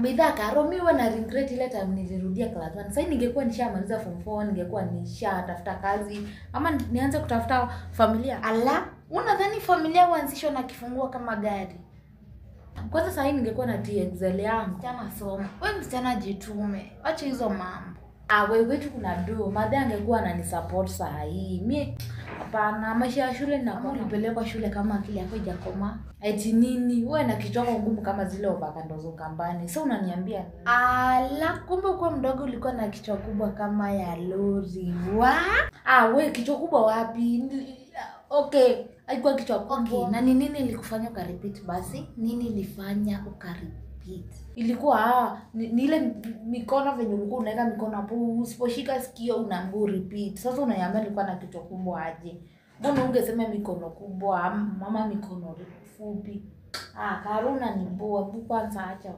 Bidhaa Karo mimi huwa na regret ile time nilirudia class 1. Sasa ningekuwa nishamaliza form 4, ningekuwa nishatafuta kazi ama nianze kutafuta familia. Ala, unadhani familia huanzishwa na kifungua kama gari? Kwanza sasa ningekuwa na TXL yangu. Tena soma. Wewe msichana jitume. Acha hizo mambo. Wewe wetu kuna do. Madhe angekuwa ananisupport saa hii. Mimi hapana, maisha ya shule na nilipelekwa shule kama akili yako haijakoma. Eti nini? Wewe na kichoko ngumu kama zile ovakando za kambani. Sasa unaniambia nini? Ala, kumbe uko mdogo ulikuwa na kichwa kubwa kama ya lori. Wewe kichwa kubwa wapi? Okay, haikuwa kichwa kubwa. Okay, na nini ilikufanya ukarepeat basi? Nini ilifanya ukarepeat? Ilikuwa ni ile mikono venye ulikuwa unaweka mikono hapo, usiposhika sikio unaambiwa repeat. Sasa unaniambia nilikuwa na kichwa kubwa aje? Mbona ungesema mikono kubwa mama mikono fupi? Karuna ni boa, kwanza acha.